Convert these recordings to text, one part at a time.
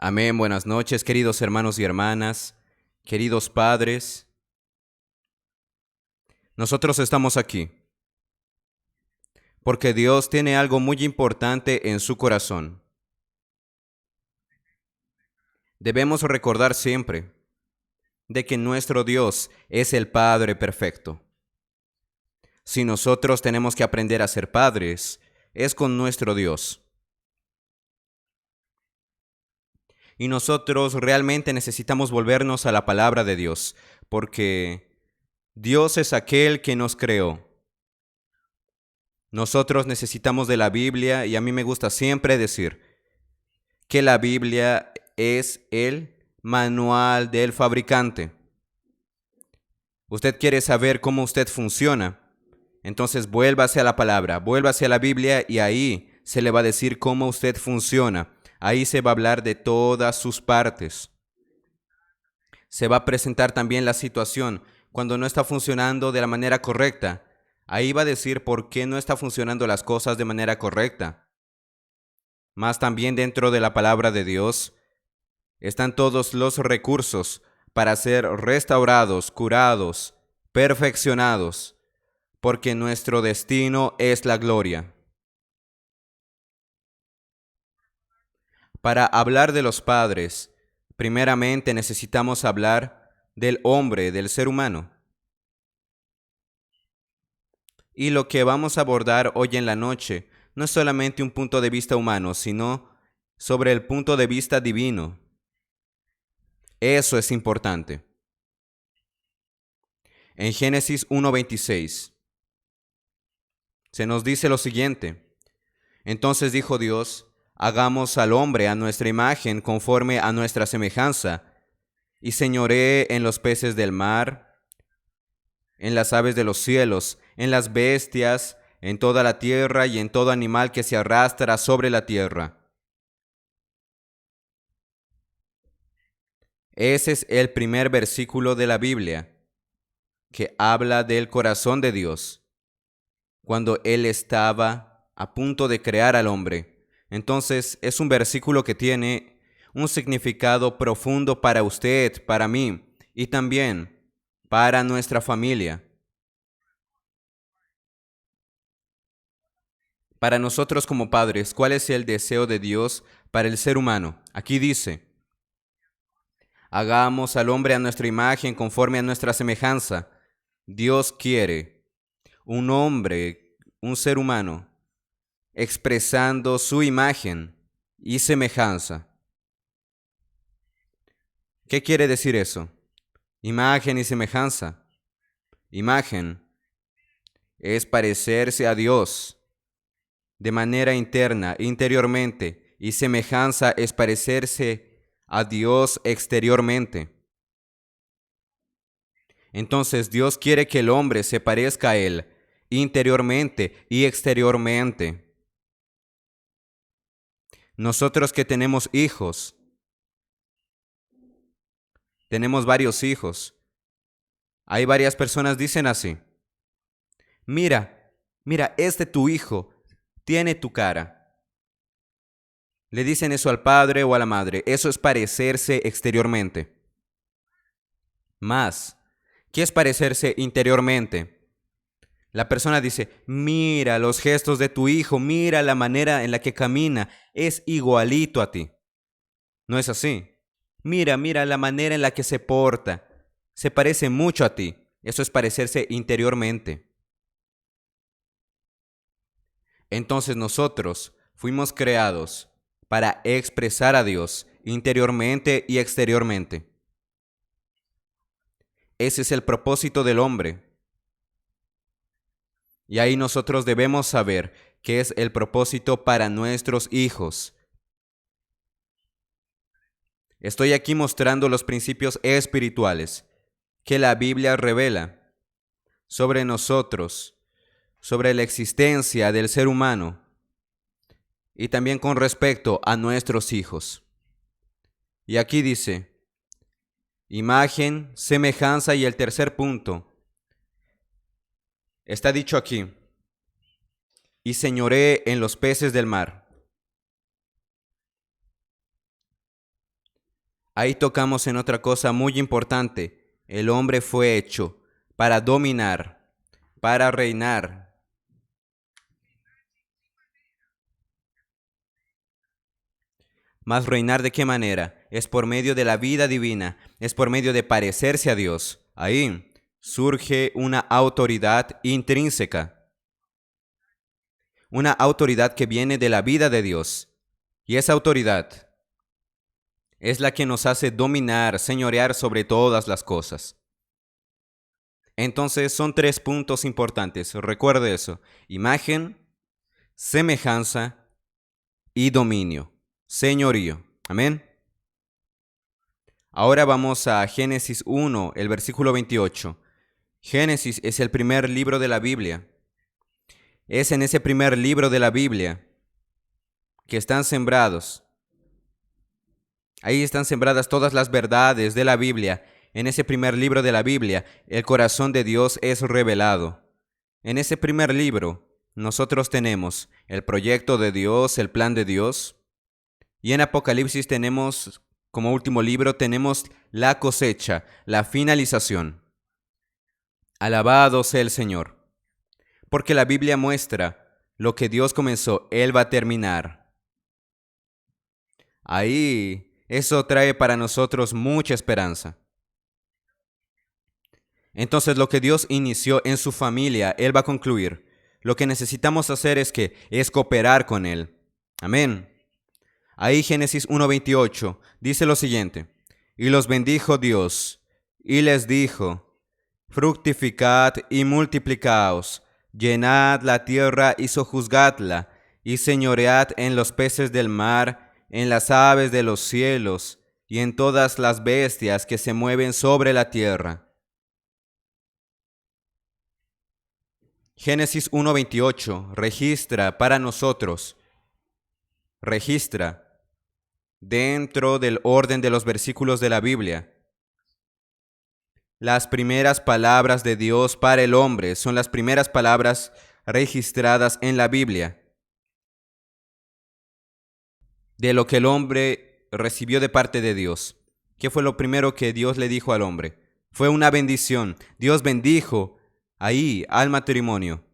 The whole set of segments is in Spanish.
Amén, buenas noches, queridos hermanos y hermanas, queridos padres. Nosotros estamos aquí porque Dios tiene algo muy importante en su corazón. Debemos recordar siempre de que nuestro Dios es el Padre perfecto. Si nosotros tenemos que aprender a ser padres, es con nuestro Dios. Y nosotros realmente necesitamos volvernos a la palabra de Dios, porque Dios es aquel que nos creó. Nosotros necesitamos de la Biblia y a mí me gusta siempre decir que la Biblia es el manual del fabricante. Usted quiere saber cómo usted funciona, entonces vuélvase a la palabra, vuélvase a la Biblia y ahí se le va a decir cómo usted funciona. Ahí se va a hablar de todas sus partes. Se va a presentar también la situación cuando no está funcionando de la manera correcta. Ahí va a decir por qué no está funcionando las cosas de manera correcta. Más también dentro de la palabra de Dios están todos los recursos para ser restaurados, curados, perfeccionados, porque nuestro destino es la gloria. Para hablar de los padres, primeramente necesitamos hablar del hombre, del ser humano. Y lo que vamos a abordar hoy en la noche no es solamente un punto de vista humano, sino sobre el punto de vista divino. Eso es importante. En Génesis 1:26 se nos dice lo siguiente: Entonces dijo Dios, hagamos al hombre a nuestra imagen conforme a nuestra semejanza, y señoree en los peces del mar, en las aves de los cielos, en las bestias, en toda la tierra y en todo animal que se arrastra sobre la tierra. Ese es el primer versículo de la Biblia que habla del corazón de Dios, cuando Él estaba a punto de crear al hombre. Entonces es un versículo que tiene un significado profundo para usted, para mí y también para nuestra familia. Para nosotros como padres, ¿cuál es el deseo de Dios para el ser humano? Aquí dice: hagamos al hombre a nuestra imagen conforme a nuestra semejanza. Dios quiere un hombre, un ser humano, expresando su imagen y semejanza. ¿Qué quiere decir eso? Imagen y semejanza. Imagen es parecerse a Dios de manera interna, interiormente, y semejanza es parecerse a Dios exteriormente. Entonces Dios quiere que el hombre se parezca a Él interiormente y exteriormente. Nosotros que tenemos hijos, tenemos varios hijos. Hay varias personas dicen así: mira, mira, tu hijo tiene tu cara. Le dicen eso al padre o a la madre. Eso es parecerse exteriormente. Más, ¿qué es parecerse interiormente? La persona dice: mira los gestos de tu hijo, mira la manera en la que camina, es igualito a ti. ¿No es así? Mira la manera en la que se porta, se parece mucho a ti. Eso es parecerse interiormente. Entonces nosotros fuimos creados para expresar a Dios interiormente y exteriormente. Ese es el propósito del hombre. Y ahí nosotros debemos saber qué es el propósito para nuestros hijos. Estoy aquí mostrando los principios espirituales que la Biblia revela sobre nosotros, sobre la existencia del ser humano y también con respecto a nuestros hijos. Y aquí dice: imagen, semejanza, y el tercer punto está dicho aquí: y señoree en los peces del mar. Ahí tocamos en otra cosa muy importante. El hombre fue hecho para dominar, para reinar. ¿Mas reinar de qué manera? Es por medio de la vida divina, es por medio de parecerse a Dios. Ahí surge una autoridad intrínseca, una autoridad que viene de la vida de Dios. Y esa autoridad es la que nos hace dominar, señorear sobre todas las cosas. Entonces son 3 puntos importantes. Recuerde eso: imagen, semejanza y dominio, señorío. Amén. Ahora vamos a Génesis 1, el versículo 28. Génesis es el primer libro de la Biblia. Es en ese primer libro de la Biblia que están sembrados. Ahí están sembradas todas las verdades de la Biblia. En ese primer libro de la Biblia, el corazón de Dios es revelado. En ese primer libro, nosotros tenemos el proyecto de Dios, el plan de Dios. Y en Apocalipsis tenemos, como último libro, tenemos la cosecha, la finalización. Alabado sea el Señor. Porque la Biblia muestra lo que Dios comenzó, Él va a terminar. Ahí, eso trae para nosotros mucha esperanza. Entonces, lo que Dios inició en su familia, Él va a concluir. Lo que necesitamos hacer es cooperar con Él. Amén. Ahí Génesis 1:28 dice lo siguiente: y los bendijo Dios, y les dijo: fructificad y multiplicaos, llenad la tierra y sojuzgadla, y señoread en los peces del mar, en las aves de los cielos, y en todas las bestias que se mueven sobre la tierra. Génesis 1:28 registra para nosotros, registra dentro del orden de los versículos de la Biblia, las primeras palabras de Dios para el hombre. Son las primeras palabras registradas en la Biblia de lo que el hombre recibió de parte de Dios. ¿Qué fue lo primero que Dios le dijo al hombre? Fue una bendición. Dios bendijo ahí al matrimonio.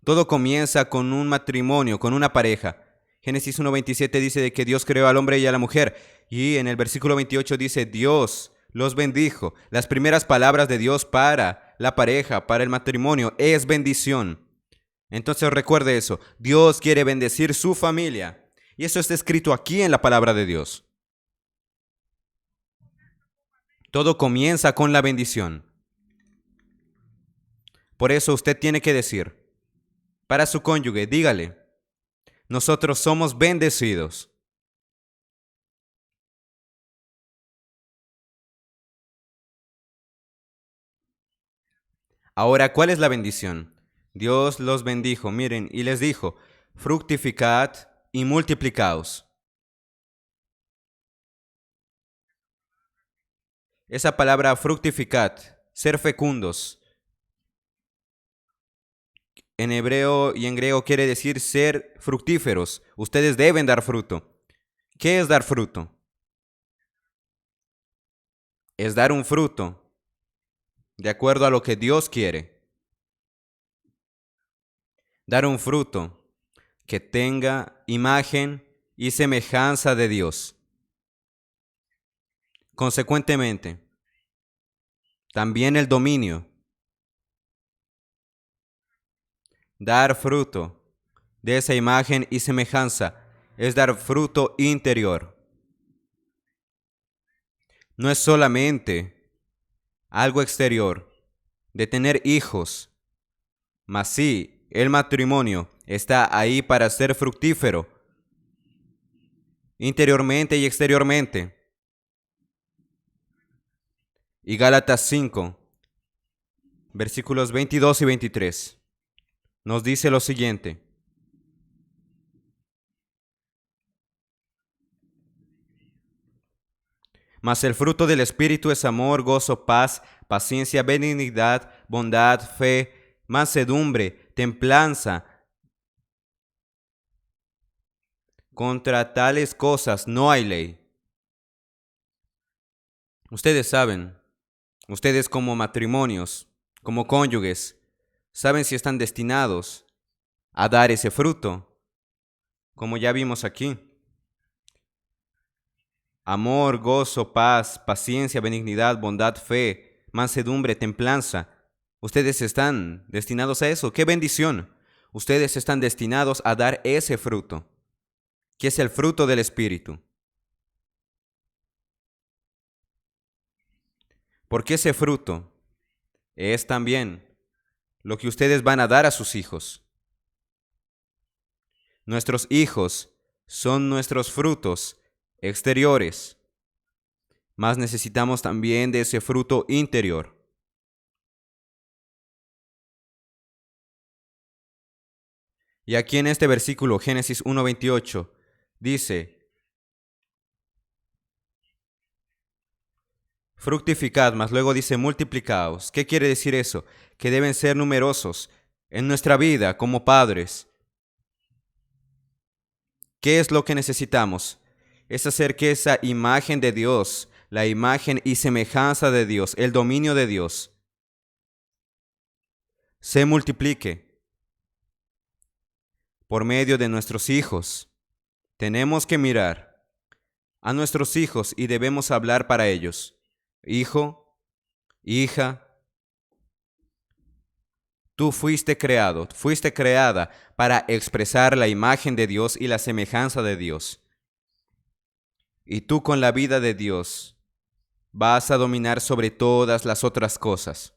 Todo comienza con un matrimonio, con una pareja. Génesis 1:27 dice de que Dios creó al hombre y a la mujer. Y en el versículo 28 dice: Dios los bendijo. Las primeras palabras de Dios para la pareja, para el matrimonio, es bendición. Entonces recuerde eso. Dios quiere bendecir su familia. Y eso está escrito aquí en la palabra de Dios. Todo comienza con la bendición. Por eso usted tiene que decir para su cónyuge, dígale: nosotros somos bendecidos. Ahora, ¿cuál es la bendición? Dios los bendijo, miren, y les dijo: fructificad y multiplicaos. Esa palabra fructificad, ser fecundos, en hebreo y en griego quiere decir ser fructíferos. Ustedes deben dar fruto. ¿Qué es dar fruto? Es dar un fruto de acuerdo a lo que Dios quiere. Dar un fruto que tenga imagen y semejanza de Dios. Consecuentemente, también el dominio. Dar fruto de esa imagen y semejanza es dar fruto interior. No es solamente algo exterior de tener hijos, mas sí, el matrimonio está ahí para ser fructífero, interiormente y exteriormente. Y Gálatas 5, versículos 22 y 23, nos dice lo siguiente: mas el fruto del Espíritu es amor, gozo, paz, paciencia, benignidad, bondad, fe, mansedumbre, templanza. Contra tales cosas no hay ley. Ustedes saben, ustedes como matrimonios, como cónyuges, saben si están destinados a dar ese fruto, como ya vimos aquí. Amor, gozo, paz, paciencia, benignidad, bondad, fe, mansedumbre, templanza. Ustedes están destinados a eso. ¡Qué bendición! Ustedes están destinados a dar ese fruto, que es el fruto del Espíritu. Porque ese fruto es también lo que ustedes van a dar a sus hijos. Nuestros hijos son nuestros frutos exteriores, mas necesitamos también de ese fruto interior. Y aquí en este versículo, Génesis 1:28, dice, fructificad, mas luego dice multiplicaos. ¿Qué quiere decir eso? Que deben ser numerosos en nuestra vida como padres. ¿Qué es lo que necesitamos? Es hacer que esa imagen de Dios, la imagen y semejanza de Dios, el dominio de Dios, se multiplique por medio de nuestros hijos. Tenemos que mirar a nuestros hijos y debemos hablar para ellos. Hijo, hija, tú fuiste creado, fuiste creada para expresar la imagen de Dios y la semejanza de Dios. Y tú con la vida de Dios vas a dominar sobre todas las otras cosas.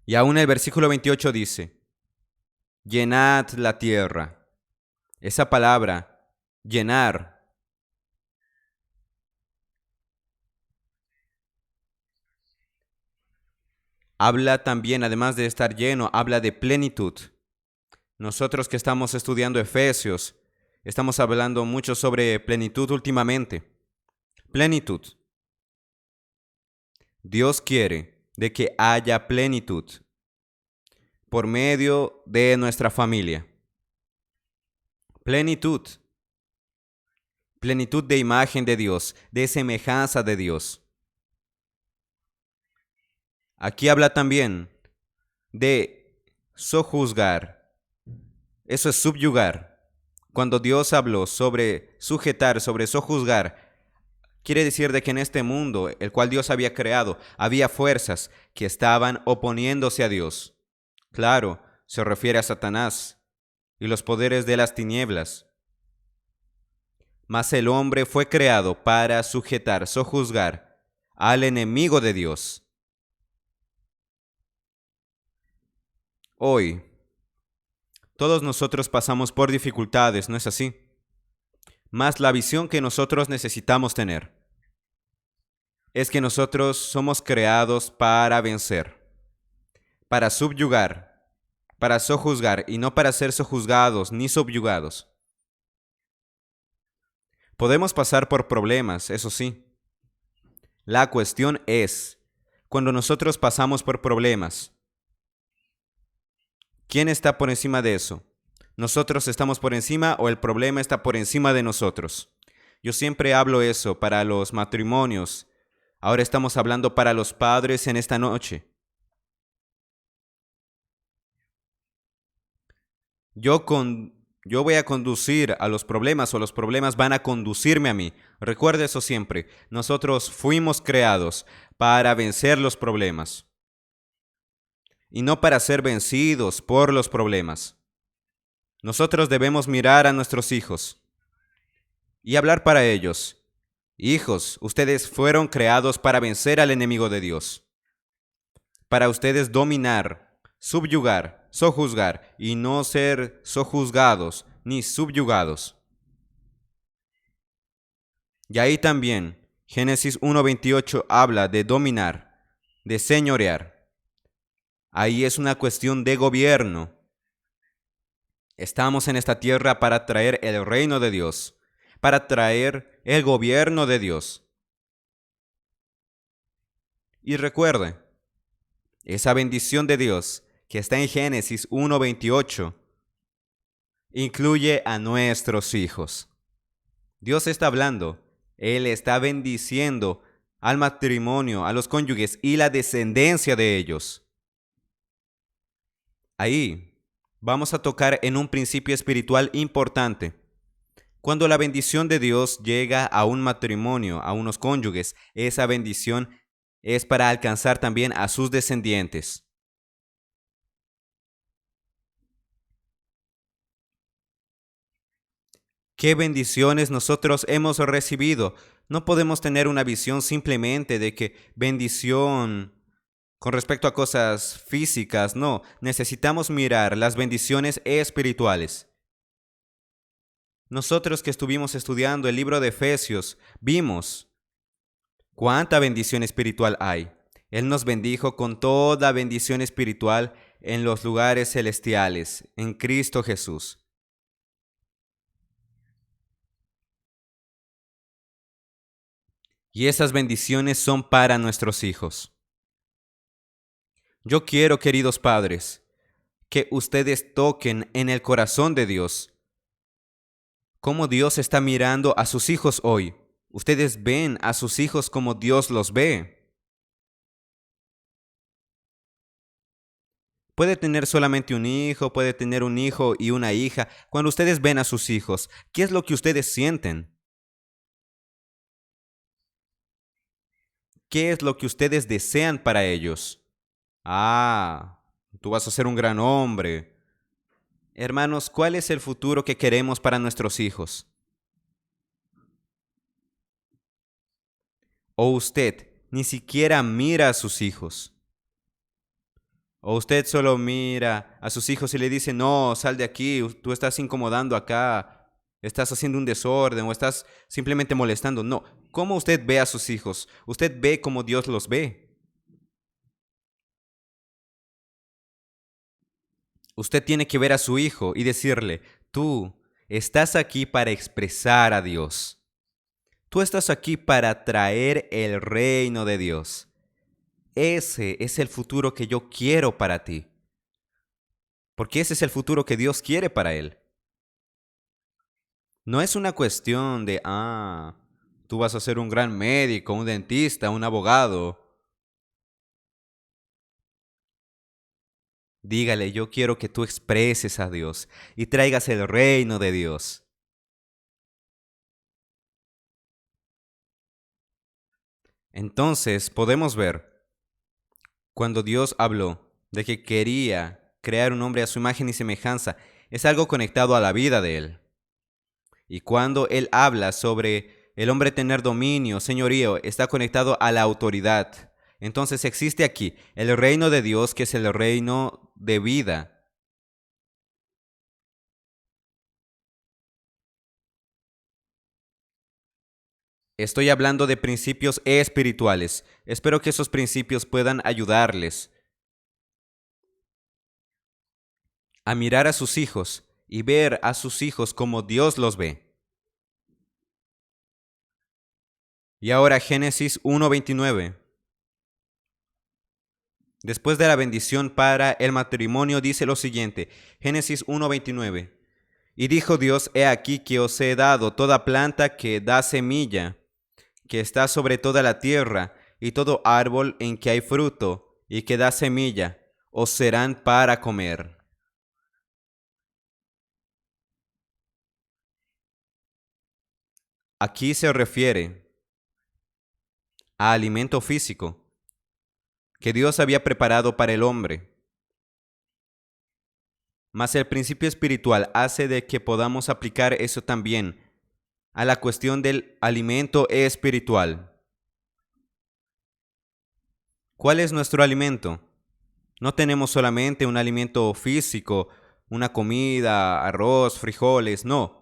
Y aún el versículo 28 dice, llenad la tierra. Esa palabra, llenar, habla también, además de estar lleno, habla de plenitud. Nosotros que estamos estudiando Efesios, estamos hablando mucho sobre plenitud últimamente. Plenitud. Dios quiere de que haya plenitud por medio de nuestra familia. Plenitud. Plenitud de imagen de Dios, de semejanza de Dios. Aquí habla también de sojuzgar. Eso es subyugar. Cuando Dios habló sobre sujetar, sobre sojuzgar, quiere decir de que en este mundo, el cual Dios había creado, había fuerzas que estaban oponiéndose a Dios. Claro, se refiere a Satanás y los poderes de las tinieblas. Mas el hombre fue creado para sujetar, sojuzgar al enemigo de Dios. Hoy, todos nosotros pasamos por dificultades, ¿no es así? Mas la visión que nosotros necesitamos tener es que nosotros somos creados para vencer, para subyugar, para sojuzgar y no para ser sojuzgados ni subyugados. Podemos pasar por problemas, eso sí. La cuestión es, cuando nosotros pasamos por problemas, ¿quién está por encima de eso? ¿Nosotros estamos por encima o el problema está por encima de nosotros? Yo siempre hablo eso para los matrimonios. Ahora estamos hablando para los padres en esta noche. Yo voy a conducir a los problemas o los problemas van a conducirme a mí. Recuerde eso siempre. Nosotros fuimos creados para vencer los problemas y no para ser vencidos por los problemas. Nosotros debemos mirar a nuestros hijos y hablar para ellos. Hijos, ustedes fueron creados para vencer al enemigo de Dios, para ustedes dominar, subyugar, sojuzgar y no ser sojuzgados ni subyugados. Y ahí también Génesis 1:28 habla de dominar, de señorear. Ahí es una cuestión de gobierno. Estamos en esta tierra para traer el reino de Dios, para traer el gobierno de Dios. Y recuerde, esa bendición de Dios que está en Génesis 1:28 incluye a nuestros hijos. Dios está hablando. Él está bendiciendo al matrimonio, a los cónyuges y la descendencia de ellos. Ahí vamos a tocar en un principio espiritual importante. Cuando la bendición de Dios llega a un matrimonio, a unos cónyuges, esa bendición es para alcanzar también a sus descendientes. ¿Qué bendiciones nosotros hemos recibido? No podemos tener una visión simplemente de que bendición con respecto a cosas físicas, no. Necesitamos mirar las bendiciones espirituales. Nosotros que estuvimos estudiando el libro de Efesios, vimos cuánta bendición espiritual hay. Él nos bendijo con toda bendición espiritual en los lugares celestiales, en Cristo Jesús. Y esas bendiciones son para nuestros hijos. Yo quiero, queridos padres, que ustedes toquen en el corazón de Dios cómo Dios está mirando a sus hijos hoy. Ustedes ven a sus hijos como Dios los ve. Puede tener solamente un hijo, puede tener un hijo y una hija. Cuando ustedes ven a sus hijos, ¿qué es lo que ustedes sienten? ¿Qué es lo que ustedes desean para ellos? Ah, tú vas a ser un gran hombre. Hermanos, ¿cuál es el futuro que queremos para nuestros hijos? ¿O usted ni siquiera mira a sus hijos? ¿O usted solo mira a sus hijos y le dice, no, sal de aquí, tú estás incomodando acá, estás haciendo un desorden o estás simplemente molestando? No, ¿cómo usted ve a sus hijos? Usted ve como Dios los ve. Usted tiene que ver a su hijo y decirle, tú estás aquí para expresar a Dios. Tú estás aquí para traer el reino de Dios. Ese es el futuro que yo quiero para ti. Porque ese es el futuro que Dios quiere para él. No es una cuestión de, tú vas a ser un gran médico, un dentista, un abogado. Dígale, yo quiero que tú expreses a Dios y traigas el reino de Dios. Entonces podemos ver, cuando Dios habló de que quería crear un hombre a su imagen y semejanza, es algo conectado a la vida de él. Y cuando Él habla sobre el hombre tener dominio, señorío, está conectado a la autoridad. Entonces existe aquí el reino de Dios, que es el reino de vida. Estoy hablando de principios espirituales. Espero que esos principios puedan ayudarles a mirar a sus hijos y ver a sus hijos como Dios los ve. Y ahora Génesis 1:29. Después de la bendición para el matrimonio dice lo siguiente, Génesis 1:29. Y dijo Dios, he aquí que os he dado toda planta que da semilla, que está sobre toda la tierra, y todo árbol en que hay fruto, y que da semilla, os serán para comer. Aquí se refiere a alimento físico que Dios había preparado para el hombre. Mas el principio espiritual hace de que podamos aplicar eso también a la cuestión del alimento espiritual. ¿Cuál es nuestro alimento? No tenemos solamente un alimento físico, una comida, arroz, frijoles, no.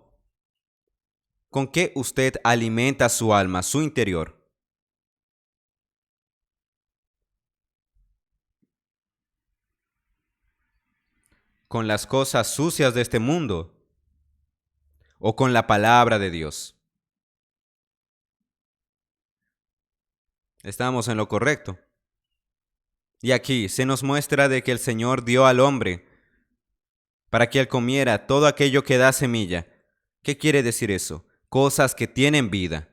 ¿Con qué usted alimenta su alma, su interior? ¿Con las cosas sucias de este mundo o con la palabra de Dios? Estamos en lo correcto. Y aquí se nos muestra de que el Señor dio al hombre para que él comiera todo aquello que da semilla. ¿Qué quiere decir eso? Cosas que tienen vida.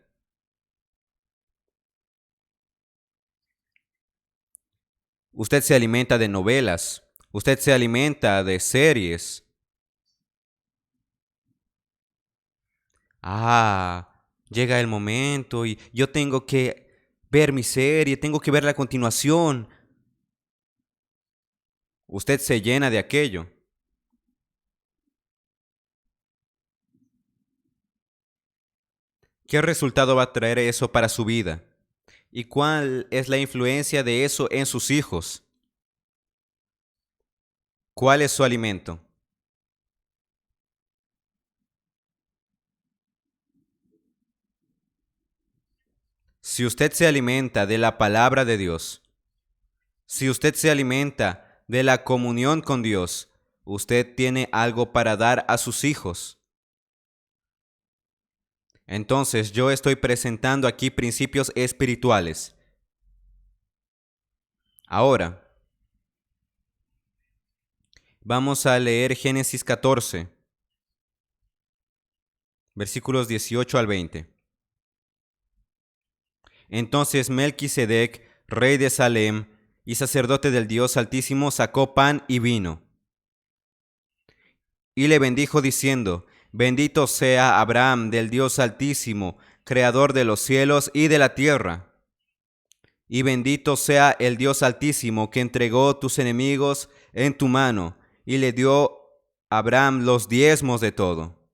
Usted se alimenta de novelas, usted se alimenta de series. Llega el momento y yo tengo que ver mi serie, tengo que verla a continuación. Usted se llena de aquello. ¿Qué resultado va a traer eso para su vida? ¿Y cuál es la influencia de eso en sus hijos? ¿Cuál es su alimento? Si usted se alimenta de la palabra de Dios, si usted se alimenta de la comunión con Dios, usted tiene algo para dar a sus hijos. Entonces yo estoy presentando aquí principios espirituales. Ahora, vamos a leer Génesis 14, versículos 18 al 20. Entonces Melquisedec, rey de Salem y sacerdote del Dios Altísimo, sacó pan y vino. Y le bendijo diciendo: Bendito sea Abraham del Dios Altísimo, creador de los cielos y de la tierra. Y bendito sea el Dios Altísimo que entregó tus enemigos en tu mano y le dio a Abraham los diezmos de todo.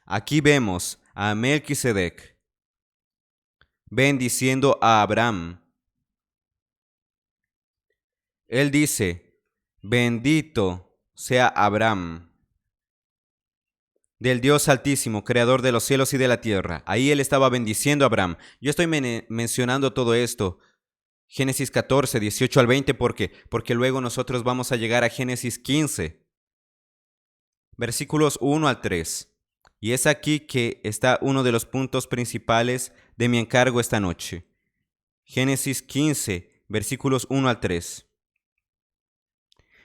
Aquí vemos a Melquisedec bendiciendo a Abraham. Él dice: Bendito sea Abraham del Dios Altísimo, creador de los cielos y de la tierra. Ahí él estaba bendiciendo a Abraham. Yo estoy mencionando todo esto, Génesis 14, 18 al 20, porque luego nosotros vamos a llegar a Génesis 15, versículos 1 al 3. Y es aquí que está uno de los puntos principales de mi encargo esta noche. Génesis 15, versículos 1 al 3.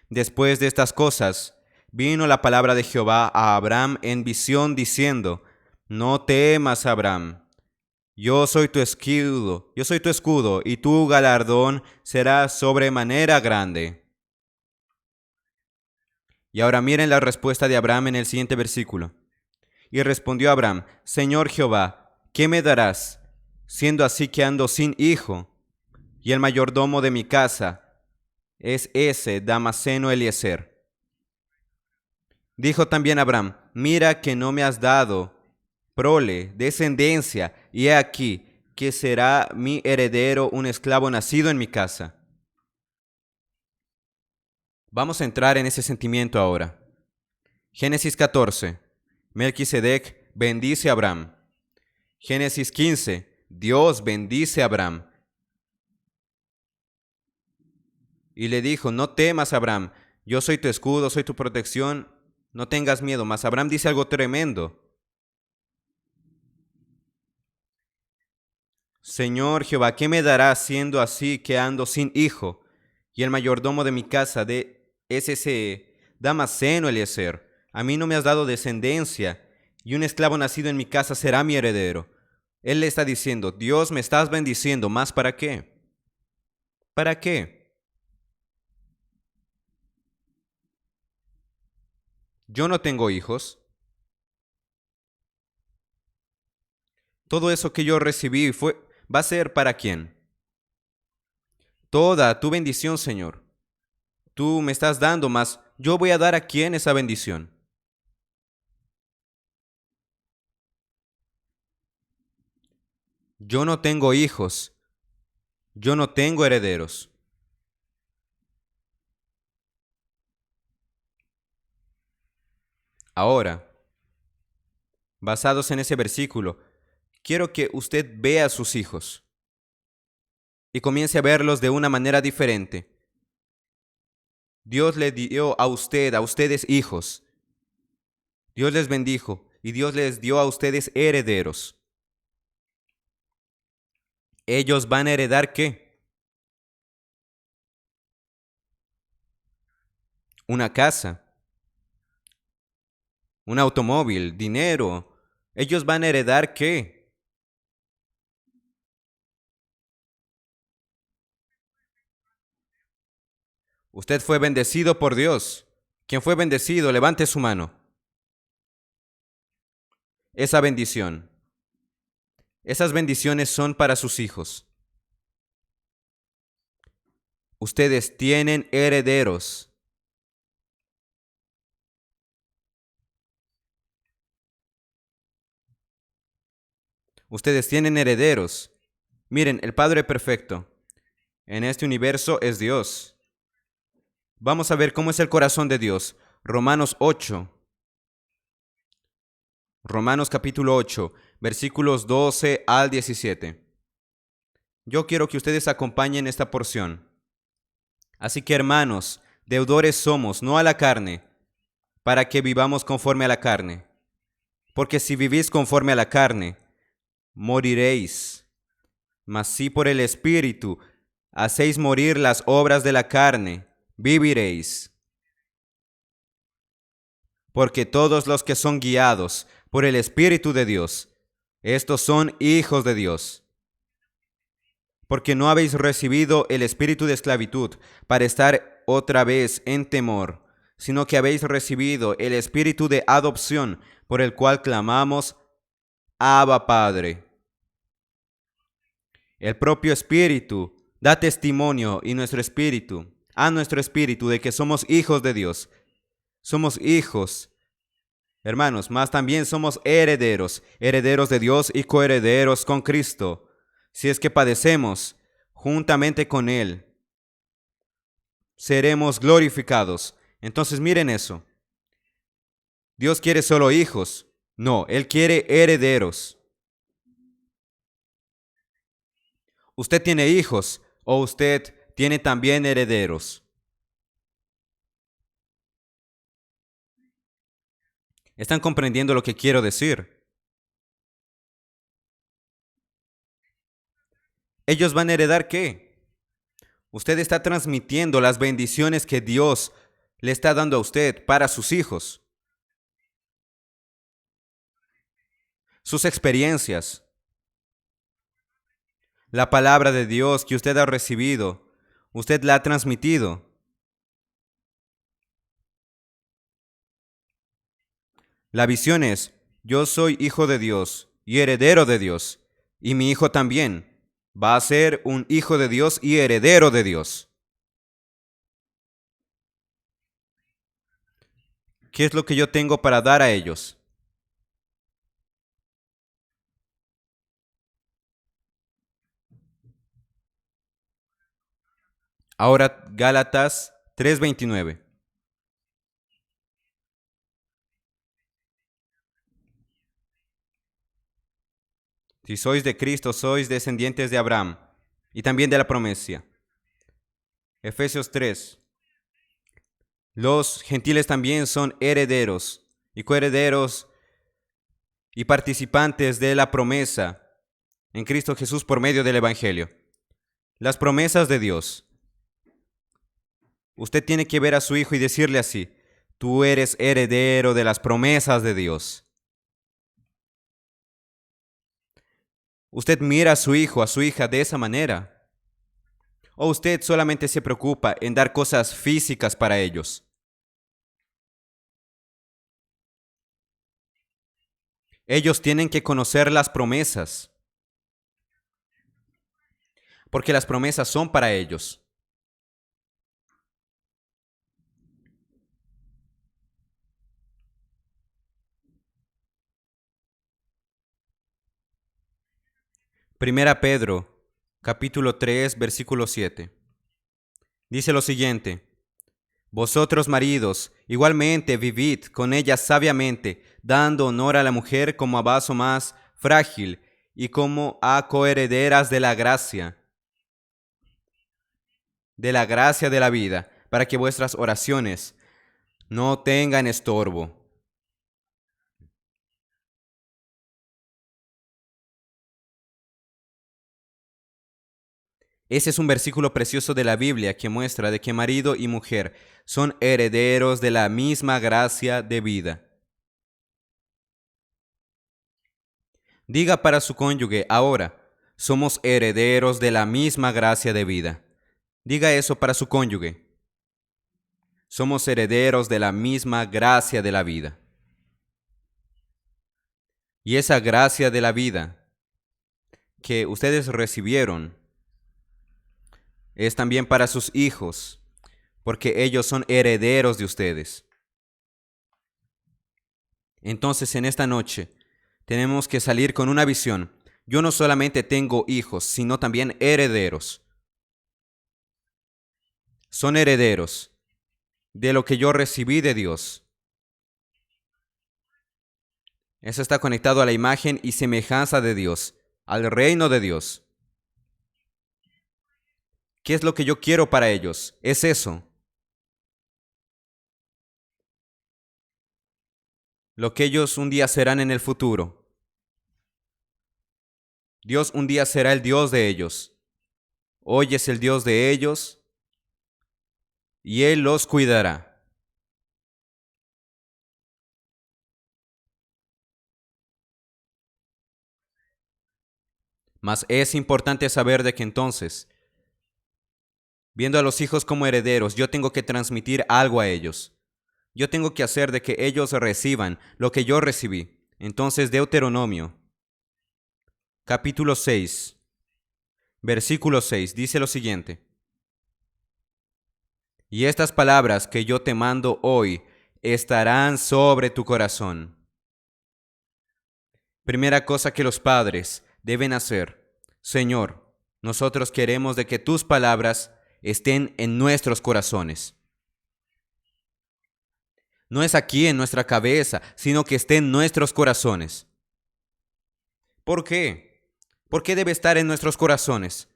Después de estas cosas, vino la palabra de Jehová a Abraham en visión, diciendo: No temas, Abraham, yo soy tu escudo, y tu galardón será sobremanera grande. Y ahora miren la respuesta de Abraham en el siguiente versículo. Y respondió Abraham: Señor Jehová, ¿qué me darás, siendo así que ando sin hijo? Y el mayordomo de mi casa es ese Damaseno Eliezer. Dijo también Abraham: Mira que no me has dado prole, descendencia, y he aquí que será mi heredero un esclavo nacido en mi casa. Vamos a entrar en ese sentimiento ahora. Génesis 14. Melquisedec bendice a Abraham. Génesis 15. Dios bendice a Abraham. Y le dijo: No temas, Abraham, yo soy tu escudo, soy tu protección, no tengas miedo. Mas Abraham dice algo tremendo. Señor Jehová, ¿qué me darás siendo así que ando sin hijo? Y el mayordomo de mi casa es ese Damaseno Eliezer. A mí no me has dado descendencia, y un esclavo nacido en mi casa será mi heredero. Él le está diciendo: Dios, me estás bendiciendo, ¿más para qué? ¿Para qué? Yo no tengo hijos. Todo eso que yo recibí va a ser ¿para quién? Toda tu bendición, Señor. Tú me estás dando, más yo voy a dar a quién esa bendición. Yo no tengo hijos. Yo no tengo herederos. Ahora, basados en ese versículo, quiero que usted vea a sus hijos y comience a verlos de una manera diferente. Dios le dio a ustedes hijos. Dios les bendijo y Dios les dio a ustedes herederos. ¿Ellos van a heredar qué? Una casa. un automóvil, dinero. ¿Ellos van a heredar qué? Usted fue bendecido por Dios. ¿Quién fue bendecido? Levante su mano. Esa bendición. Esas bendiciones son para sus hijos. Ustedes tienen herederos. Ustedes tienen herederos. Miren, el Padre perfecto en este universo es Dios. Vamos a ver cómo es el corazón de Dios. Romanos 8. Romanos capítulo 8, versículos 12 al 17. Yo quiero que ustedes acompañen esta porción. Así que, hermanos, deudores somos, no a la carne, para que vivamos conforme a la carne. Porque si vivís conforme a la carne, moriréis. Mas si por el Espíritu hacéis morir las obras de la carne, viviréis. Porque todos los que son guiados por el Espíritu de Dios, estos son hijos de Dios. Porque no habéis recibido el espíritu de esclavitud para estar otra vez en temor, sino que habéis recibido el espíritu de adopción, por el cual clamamos, Abba Padre. El propio Espíritu da testimonio a nuestro espíritu de que somos hijos de Dios. Somos hijos, hermanos, mas también somos herederos, herederos de Dios y coherederos con Cristo. Si es que padecemos juntamente con Él, seremos glorificados. Entonces miren eso. ¿Dios quiere solo hijos? No, Él quiere herederos. ¿Usted tiene hijos o usted tiene también herederos? ¿Están comprendiendo lo que quiero decir? ¿Ellos van a heredar qué? Usted está transmitiendo las bendiciones que Dios le está dando a usted para sus hijos. Sus experiencias. La palabra de Dios que usted ha recibido, usted la ha transmitido. La visión es, yo soy hijo de Dios y heredero de Dios, y mi hijo también va a ser un hijo de Dios y heredero de Dios. ¿Qué es lo que yo tengo para dar a ellos? Ahora Gálatas 3:29. Si sois de Cristo, sois descendientes de Abraham y también de la promesa. Efesios 3. Los gentiles también son herederos y coherederos y participantes de la promesa en Cristo Jesús por medio del Evangelio. Las promesas de Dios. Usted tiene que ver a su hijo y decirle así, tú eres heredero de las promesas de Dios. Usted mira a su hijo, a su hija de esa manera. ¿O usted solamente se preocupa en dar cosas físicas para ellos? Ellos tienen que conocer las promesas, porque las promesas son para ellos. Primera Pedro, capítulo 3, versículo 7. Dice lo siguiente: vosotros maridos, igualmente vivid con ella sabiamente, dando honor a la mujer como a vaso más frágil y como a coherederas de la gracia de la vida, para que vuestras oraciones no tengan estorbo. Ese es un versículo precioso de la Biblia que muestra de que marido y mujer son herederos de la misma gracia de vida. Diga para su cónyuge, ahora, somos herederos de la misma gracia de vida. Diga eso para su cónyuge. Somos herederos de la misma gracia de la vida. Y esa gracia de la vida que ustedes recibieron es también para sus hijos, porque ellos son herederos de ustedes. Entonces, en esta noche, tenemos que salir con una visión. Yo no solamente tengo hijos, sino también herederos. Son herederos de lo que yo recibí de Dios. Eso está conectado a la imagen y semejanza de Dios, al reino de Dios. ¿Qué es lo que yo quiero para ellos? Es eso. Lo que ellos un día serán en el futuro. Dios un día será el Dios de ellos. Hoy es el Dios de ellos y Él los cuidará. Mas es importante saber de que entonces, viendo a los hijos como herederos, yo tengo que transmitir algo a ellos. Yo tengo que hacer de que ellos reciban lo que yo recibí. Entonces, Deuteronomio, capítulo 6, versículo 6, dice lo siguiente. Y estas palabras que yo te mando hoy estarán sobre tu corazón. Primera cosa que los padres deben hacer. Señor, nosotros queremos de que tus palabras estén en nuestros corazones. No es aquí en nuestra cabeza, sino que esté en nuestros corazones. ¿Por qué? ¿Por qué debe estar en nuestros corazones?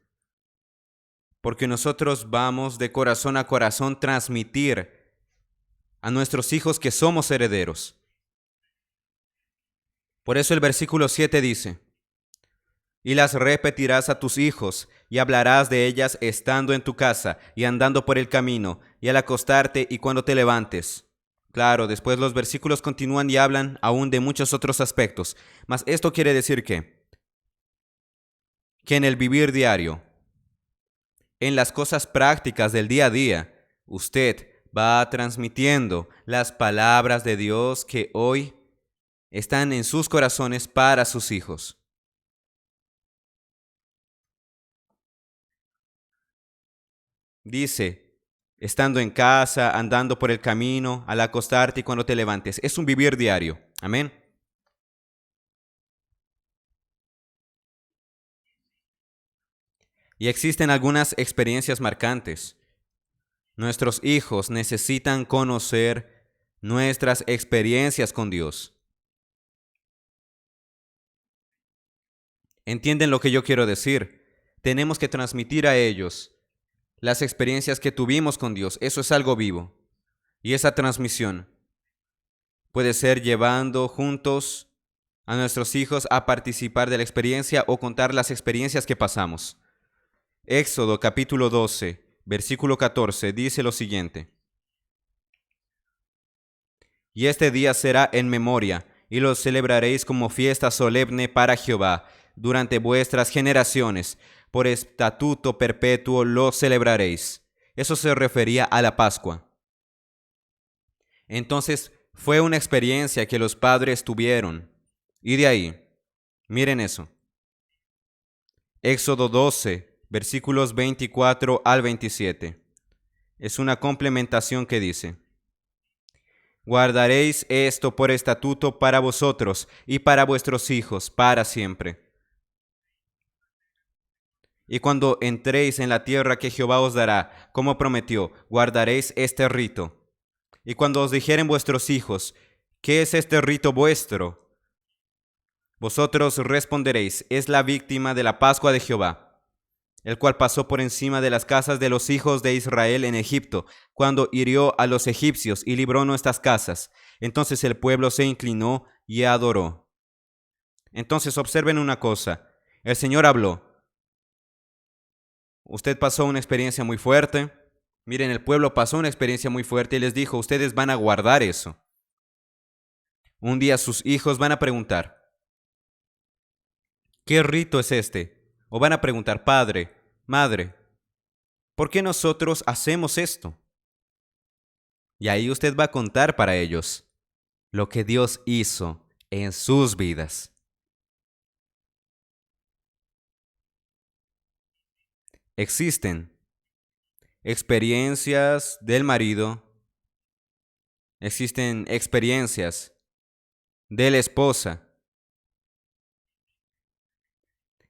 Porque nosotros vamos de corazón a corazón transmitir a nuestros hijos que somos herederos. Por eso el versículo 7 dice, y las repetirás a tus hijos, y hablarás de ellas estando en tu casa, y andando por el camino, y al acostarte y cuando te levantes. Claro, después los versículos continúan y hablan aún de muchos otros aspectos, mas esto quiere decir que en el vivir diario, en las cosas prácticas del día a día, usted va transmitiendo las palabras de Dios que hoy están en sus corazones para sus hijos. Dice, estando en casa, andando por el camino, al acostarte y cuando te levantes. Es un vivir diario. Amén. Y existen algunas experiencias marcantes. Nuestros hijos necesitan conocer nuestras experiencias con Dios. ¿Entienden lo que yo quiero decir? Tenemos que transmitir a ellos las experiencias que tuvimos con Dios. Eso es algo vivo. Y esa transmisión puede ser llevando juntos a nuestros hijos a participar de la experiencia o contar las experiencias que pasamos. Éxodo capítulo 12, versículo 14 dice lo siguiente. Y este día será en memoria, y lo celebraréis como fiesta solemne para Jehová durante vuestras generaciones. Por estatuto perpetuo lo celebraréis. Eso se refería a la Pascua. Entonces fue una experiencia que los padres tuvieron. Y de ahí, miren eso. Éxodo 12, versículos 24 al 27. Es una complementación que dice: guardaréis esto por estatuto para vosotros y para vuestros hijos para siempre. Y cuando entréis en la tierra que Jehová os dará, como prometió, guardaréis este rito. Y cuando os dijeren vuestros hijos, ¿qué es este rito vuestro? Vosotros responderéis, es la víctima de la Pascua de Jehová, el cual pasó por encima de las casas de los hijos de Israel en Egipto, cuando hirió a los egipcios y libró nuestras casas. Entonces el pueblo se inclinó y adoró. Entonces observen una cosa, el Señor habló. Usted pasó una experiencia muy fuerte. Miren, el pueblo pasó una experiencia muy fuerte y les dijo, ustedes van a guardar eso. Un día sus hijos van a preguntar, ¿Qué rito es este? O van a preguntar, padre, madre, ¿por qué nosotros hacemos esto? Y ahí usted va a contar para ellos lo que Dios hizo en sus vidas. Existen experiencias del marido, existen experiencias de la esposa,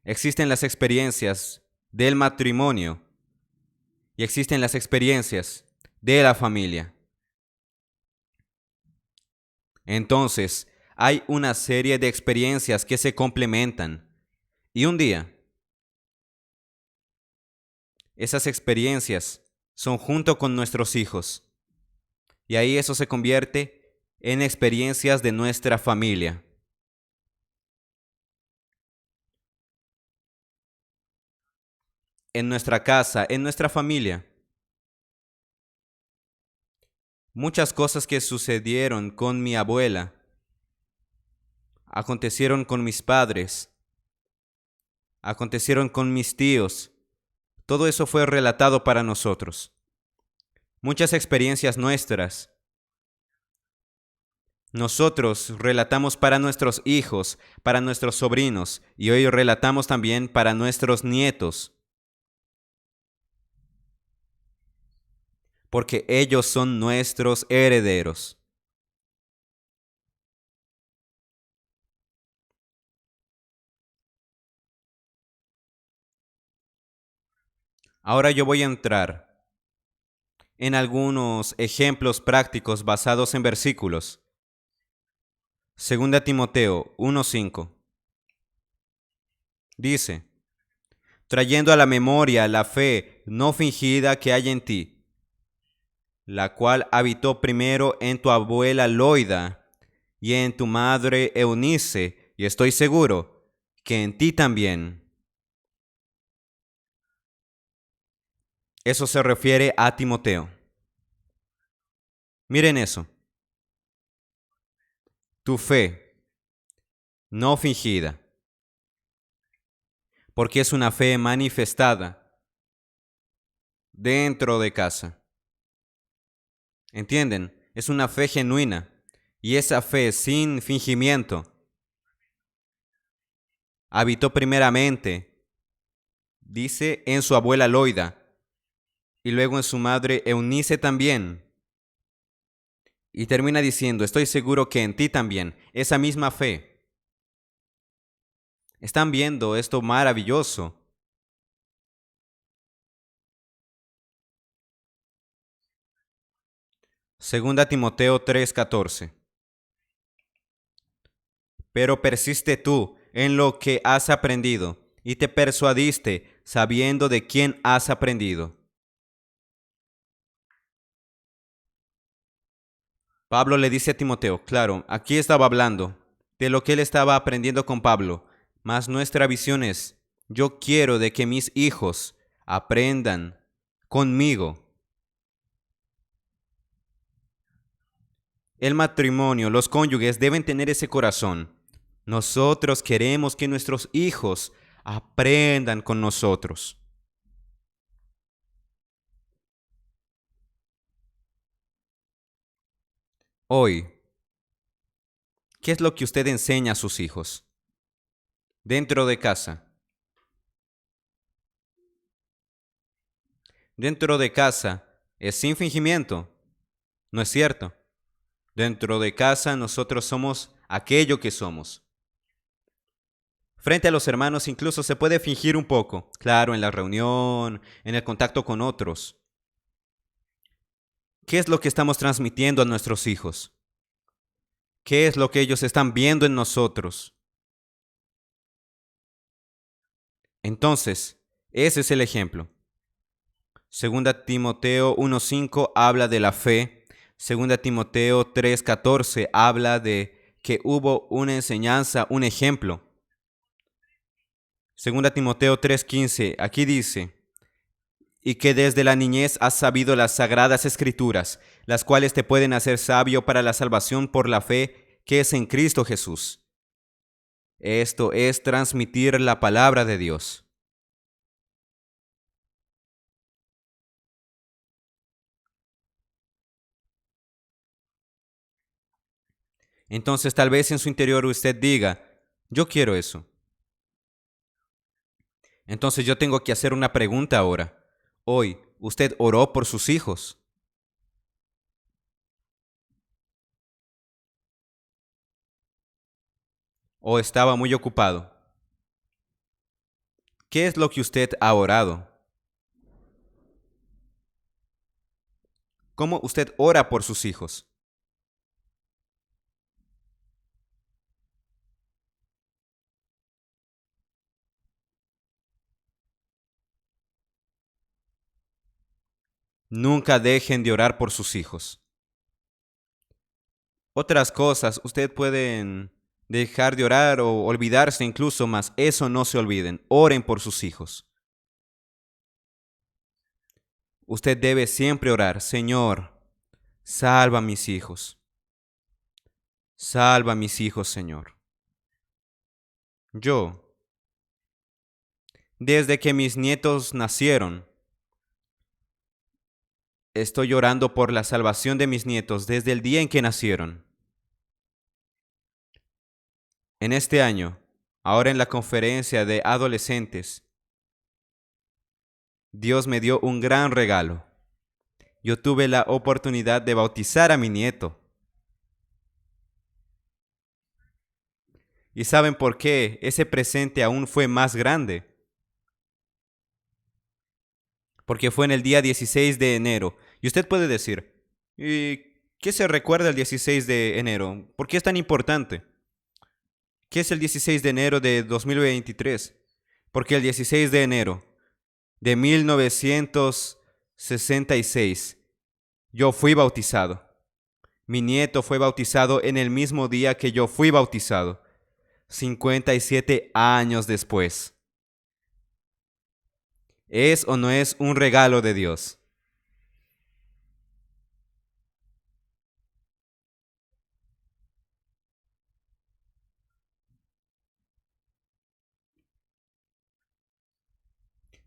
existen las experiencias del matrimonio y existen las experiencias de la familia. Entonces, hay una serie de experiencias que se complementan. Y un día, esas experiencias son junto con nuestros hijos. Y ahí eso se convierte en experiencias de nuestra familia. En nuestra casa, en nuestra familia. Muchas cosas que sucedieron con mi abuela acontecieron con mis padres, acontecieron con mis tíos. Todo eso fue relatado para nosotros. Muchas experiencias nuestras. Nosotros relatamos para nuestros hijos, para nuestros sobrinos, y hoy relatamos también para nuestros nietos. Porque ellos son nuestros herederos. Ahora yo voy a entrar en algunos ejemplos prácticos basados en versículos. 2 Timoteo 1:5 dice, trayendo a la memoria la fe no fingida que hay en ti, la cual habitó primero en tu abuela Loida y en tu madre Eunice, y estoy seguro que en ti también. Eso se refiere a Timoteo. Miren eso. Tu fe no fingida, porque es una fe manifestada dentro de casa. ¿Entienden? Es una fe genuina. Y esa fe sin fingimiento habitó primeramente, dice, en su abuela Loida y luego en su madre Eunice también. Y termina diciendo, estoy seguro que en ti también, esa misma fe. ¿Están viendo esto maravilloso? Segunda Timoteo 3:14. Pero persiste tú en lo que has aprendido y te persuadiste sabiendo de quién has aprendido. Pablo le dice a Timoteo, claro, aquí estaba hablando de lo que él estaba aprendiendo con Pablo, mas nuestra visión es, yo quiero de que mis hijos aprendan conmigo. El matrimonio, los cónyuges deben tener ese corazón. Nosotros queremos que nuestros hijos aprendan con nosotros. Hoy, ¿qué es lo que usted enseña a sus hijos? Dentro de casa. Dentro de casa es sin fingimiento, ¿no es cierto? Dentro de casa nosotros somos aquello que somos. Frente a los hermanos incluso se puede fingir un poco, claro, en la reunión, en el contacto con otros. ¿Qué es lo que estamos transmitiendo a nuestros hijos? ¿Qué es lo que ellos están viendo en nosotros? Entonces, ese es el ejemplo. Segunda Timoteo 1:5 habla de la fe. Segunda Timoteo 3:14 habla de que hubo una enseñanza, un ejemplo. Segunda Timoteo 3:15, aquí dice, y que desde la niñez has sabido las sagradas escrituras, las cuales te pueden hacer sabio para la salvación por la fe que es en Cristo Jesús. Esto es transmitir la palabra de Dios. Entonces tal vez en su interior usted diga, yo quiero eso. Entonces yo tengo que hacer una pregunta ahora. Hoy, ¿usted oró por sus hijos? ¿O estaba muy ocupado? ¿Qué es lo que usted ha orado? ¿Cómo usted ora por sus hijos? Nunca dejen de orar por sus hijos. Otras cosas, usted pueden dejar de orar o olvidarse incluso, más eso no se olviden. Oren por sus hijos. Usted debe siempre orar, Señor, salva a mis hijos. Salva a mis hijos, Señor. Yo, desde que mis nietos nacieron, estoy orando por la salvación de mis nietos desde el día en que nacieron. En este año, ahora en la conferencia de adolescentes, Dios me dio un gran regalo. Yo tuve la oportunidad de bautizar a mi nieto. ¿Y saben por qué ese presente aún fue más grande? Porque fue en el día 16 de enero. Y usted puede decir, ¿y qué se recuerda el 16 de enero? ¿Por qué es tan importante? ¿Qué es el 16 de enero de 2023? Porque el 16 de enero de 1966 yo fui bautizado. Mi nieto fue bautizado en el mismo día que yo fui bautizado, 57 años después. ¿Es o no es un regalo de Dios?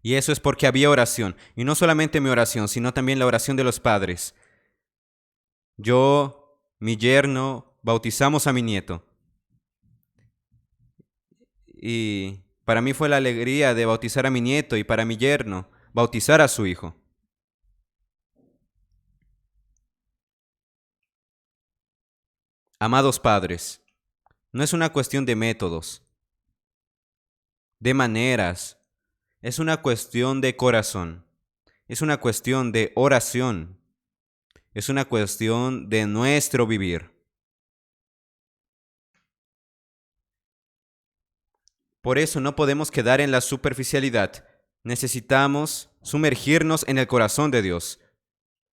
Y eso es porque había oración. Y no solamente mi oración, sino también la oración de los padres. Yo, mi yerno, bautizamos a mi nieto. Y para mí fue la alegría de bautizar a mi nieto y para mi yerno, bautizar a su hijo. Amados padres, no es una cuestión de métodos, de maneras, es una cuestión de corazón, es una cuestión de oración, es una cuestión de nuestro vivir. Por eso no podemos quedar en la superficialidad. Necesitamos sumergirnos en el corazón de Dios.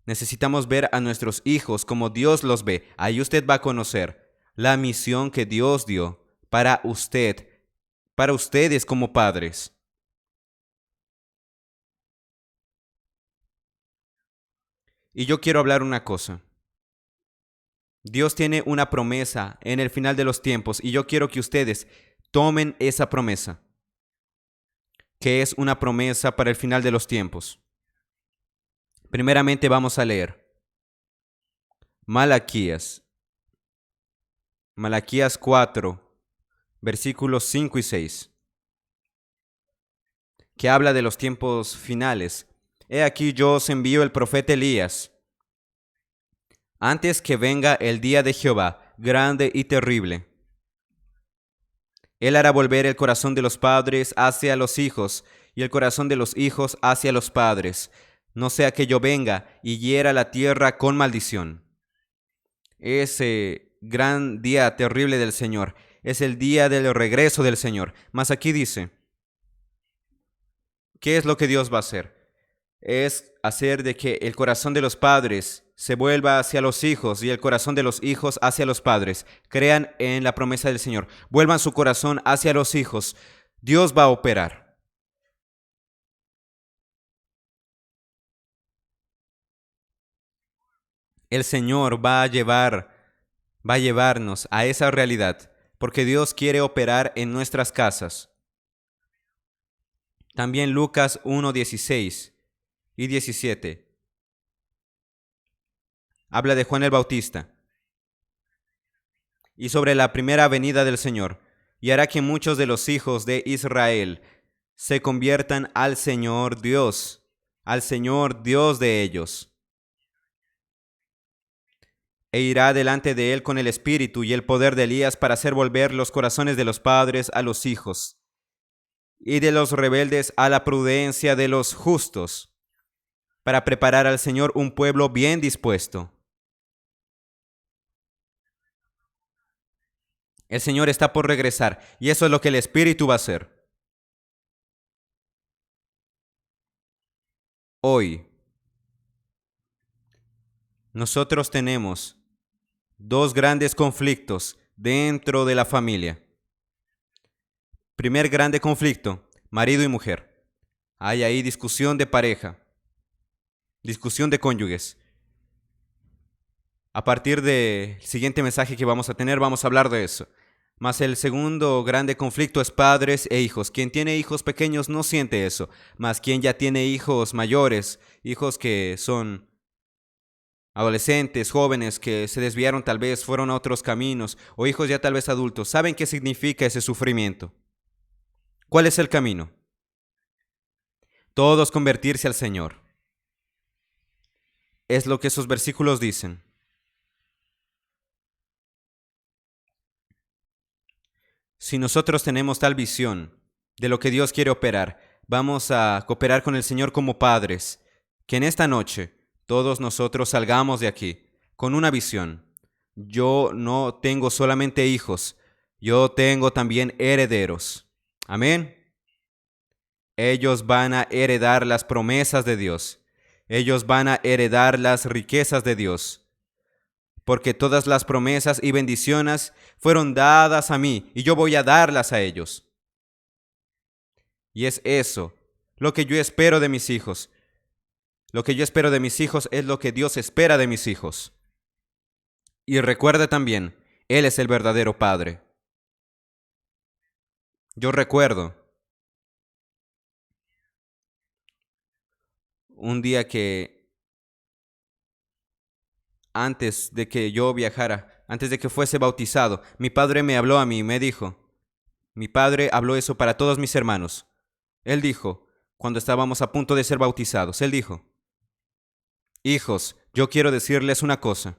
Necesitamos ver a nuestros hijos como Dios los ve. Ahí usted va a conocer la misión que Dios dio para usted, para ustedes como padres. Y yo quiero hablar una cosa. Dios tiene una promesa en el final de los tiempos y yo quiero que ustedes tomen esa promesa, que es una promesa para el final de los tiempos. Primeramente vamos a leer Malaquías, Malaquías 4, versículos 5 y 6, que habla de los tiempos finales. He aquí yo os envío el profeta Elías, antes que venga el día de Jehová, grande y terrible. Él hará volver el corazón de los padres hacia los hijos, y el corazón de los hijos hacia los padres, no sea que yo venga y hiera la tierra con maldición. Ese gran día terrible del Señor es el día del regreso del Señor. Mas aquí dice, ¿qué es lo que Dios va a hacer? Es hacer de que el corazón de los padres se vuelva hacia los hijos y el corazón de los hijos hacia los padres. Crean en la promesa del Señor. Vuelvan su corazón hacia los hijos. Dios va a operar. El Señor va a llevarnos a esa realidad porque Dios quiere operar en nuestras casas. También Lucas 1:16 y 17 habla de Juan el Bautista y sobre la primera venida del Señor, y hará que muchos de los hijos de Israel se conviertan al Señor Dios de ellos, e irá delante de él con el espíritu y el poder de Elías para hacer volver los corazones de los padres a los hijos, y de los rebeldes a la prudencia de los justos, para preparar al Señor un pueblo bien dispuesto. El Señor está por regresar, y eso es lo que el Espíritu va a hacer. Hoy, nosotros tenemos dos grandes conflictos dentro de la familia. Primer grande conflicto, marido y mujer. Hay ahí discusión de pareja, discusión de cónyuges. A partir del siguiente mensaje que vamos a tener, vamos a hablar de eso. Mas el segundo grande conflicto es padres e hijos. Quien tiene hijos pequeños no siente eso, mas quien ya tiene hijos mayores, hijos que son adolescentes, jóvenes que se desviaron tal vez, fueron a otros caminos, o hijos ya tal vez adultos, saben qué significa ese sufrimiento. ¿Cuál es el camino? Todos convertirse al Señor. Es lo que esos versículos dicen. Si nosotros tenemos tal visión de lo que Dios quiere operar, vamos a cooperar con el Señor como padres, que en esta noche todos nosotros salgamos de aquí con una visión. Yo no tengo solamente hijos, yo tengo también herederos. Amén. Ellos van a heredar las promesas de Dios. Ellos van a heredar las riquezas de Dios. Porque todas las promesas y bendiciones fueron dadas a mí y yo voy a darlas a ellos. Y es eso lo que yo espero de mis hijos. Lo que yo espero de mis hijos es lo que Dios espera de mis hijos. Y recuerde también, Él es el verdadero Padre. Yo recuerdo un día que antes de que yo viajara, antes de que fuese bautizado, mi padre me habló a mí y me dijo, mi padre habló eso para todos mis hermanos. Él dijo, cuando estábamos a punto de ser bautizados, él dijo, hijos, yo quiero decirles una cosa.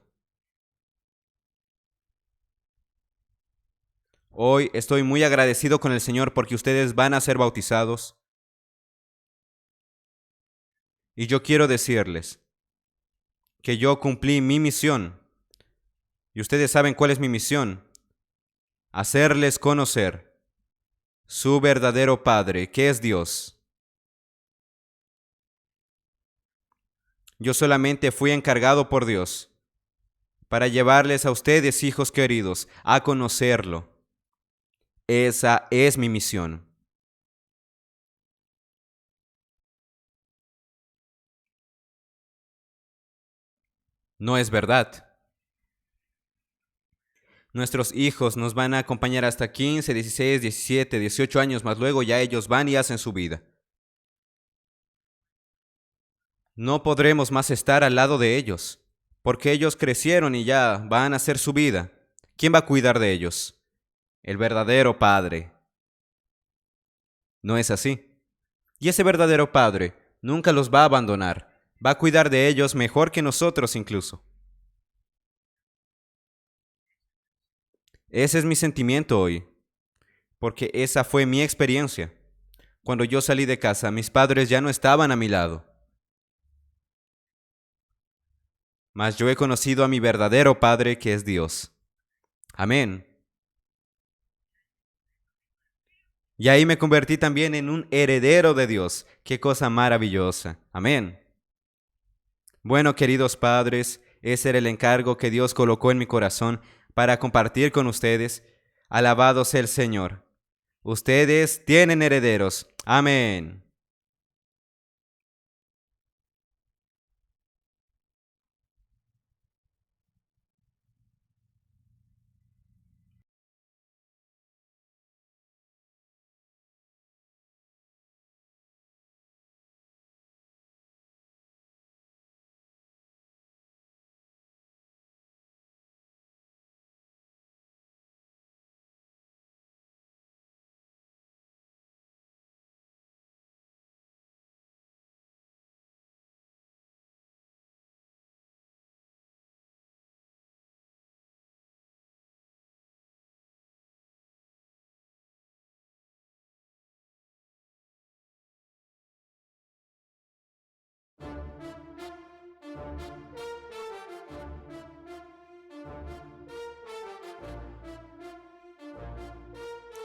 Hoy estoy muy agradecido con el Señor porque ustedes van a ser bautizados. Y yo quiero decirles que yo cumplí mi misión. Y ustedes saben cuál es mi misión. Hacerles conocer su verdadero Padre, que es Dios. Yo solamente fui encargado por Dios para llevarles a ustedes, hijos queridos, a conocerlo. Esa es mi misión. No es verdad. Nuestros hijos nos van a acompañar hasta 15, 16, 17, 18 años, más luego ya ellos van y hacen su vida. No podremos más estar al lado de ellos, porque ellos crecieron y ya van a hacer su vida. ¿Quién va a cuidar de ellos? El verdadero Padre. ¿No es así? Y ese verdadero Padre nunca los va a abandonar. Va a cuidar de ellos mejor que nosotros incluso. Ese es mi sentimiento hoy, porque esa fue mi experiencia. Cuando yo salí de casa, mis padres ya no estaban a mi lado. Mas yo he conocido a mi verdadero Padre, que es Dios. Amén. Y ahí me convertí también en un heredero de Dios. Qué cosa maravillosa. Amén. Bueno, queridos padres, ese era el encargo que Dios colocó en mi corazón para compartir con ustedes. Alabado sea el Señor. Ustedes tienen herederos. Amén.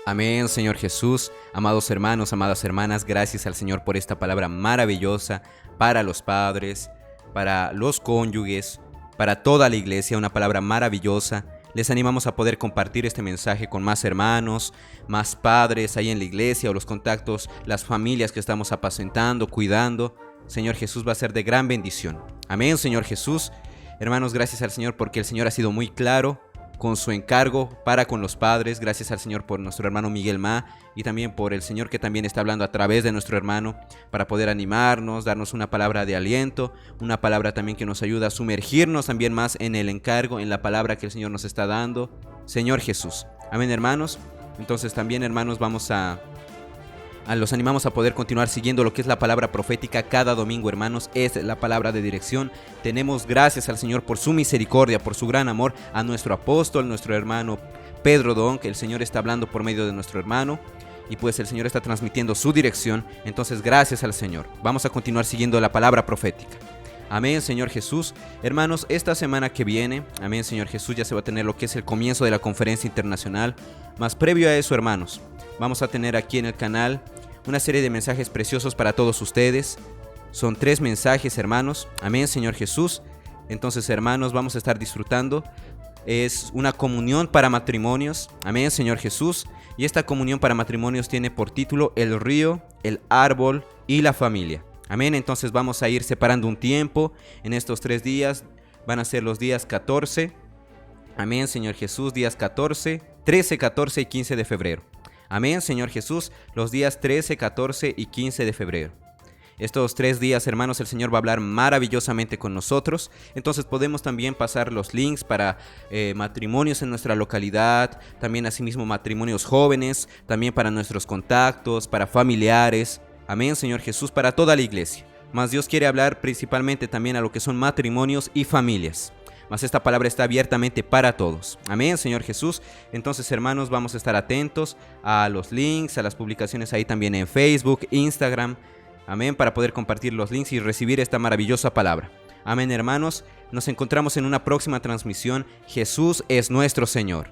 Amén, Señor Jesús. Amados hermanos, amadas hermanas, gracias al Señor por esta palabra maravillosa para los padres, para los cónyuges, para toda la iglesia, una palabra maravillosa. Les animamos a poder compartir este mensaje con más hermanos, más padres ahí en la iglesia o los contactos, las familias que estamos apacentando, cuidando. Señor Jesús va a ser de gran bendición. Amén, Señor Jesús. Hermanos, gracias al Señor porque el Señor ha sido muy claro con su encargo para con los padres. Gracias al Señor por nuestro hermano Miguel Ma y también por el Señor que también está hablando a través de nuestro hermano para poder animarnos, darnos una palabra de aliento, una palabra también que nos ayuda a sumergirnos también más en el encargo, en la palabra que el Señor nos está dando. Señor Jesús. Amén, hermanos. Entonces también, hermanos, los animamos a poder continuar siguiendo lo que es la palabra profética cada domingo, hermanos. Es la palabra de dirección. Tenemos gracias al Señor por su misericordia, por su gran amor, a nuestro apóstol, nuestro hermano Pedro Don, que el Señor está hablando por medio de nuestro hermano y pues el Señor está transmitiendo su dirección. Entonces gracias al Señor. Vamos a continuar siguiendo la palabra profética. Amén, Señor Jesús. Hermanos, esta semana que viene, amén, Señor Jesús, ya se va a tener lo que es el comienzo de la conferencia internacional. Más previo a eso, hermanos, vamos a tener aquí en el canal una serie de mensajes preciosos para todos ustedes. Son 3 mensajes, hermanos. Amén, Señor Jesús. Entonces, hermanos, vamos a estar disfrutando. Es una comunión para matrimonios. Amén, Señor Jesús. Y esta comunión para matrimonios tiene por título El río, el árbol y la familia. Amén. Entonces vamos a ir separando un tiempo en estos 3 días. Van a ser los días 14. Amén, Señor Jesús. Días 14, 13, 14 y 15 de febrero. Amén, Señor Jesús, los días 13, 14 y 15 de febrero. Estos 3 días, hermanos, el Señor va a hablar maravillosamente con nosotros. Entonces podemos también pasar los links para matrimonios en nuestra localidad, también asimismo matrimonios jóvenes, también para nuestros contactos, para familiares. Amén, Señor Jesús, para toda la iglesia. Mas Dios quiere hablar principalmente también a lo que son matrimonios y familias. Mas esta palabra está abiertamente para todos. Amén, Señor Jesús. Entonces, hermanos, vamos a estar atentos a los links, a las publicaciones ahí también en Facebook, Instagram. Amén, para poder compartir los links y recibir esta maravillosa palabra. Amén, hermanos. Nos encontramos en una próxima transmisión. Jesús es nuestro Señor.